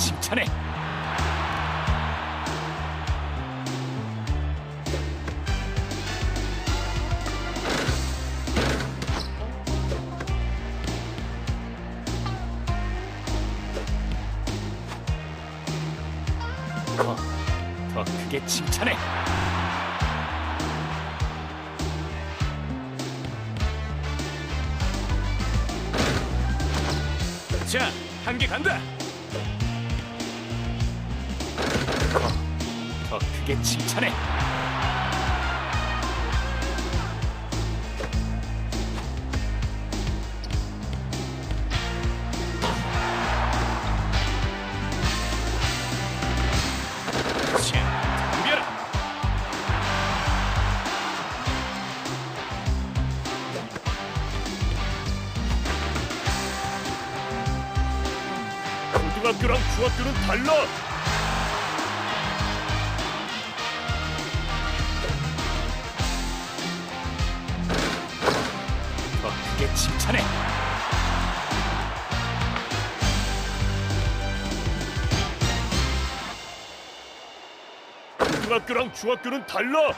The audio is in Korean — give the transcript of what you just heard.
칭찬해. 더 크게 칭찬해. 자, 한 개 간다. 더 크게 칭찬해. 자, 덤벼라. 고등학교랑 중학교는 달라. 더 크게 칭찬해. 고등학교랑 중학교는 달라.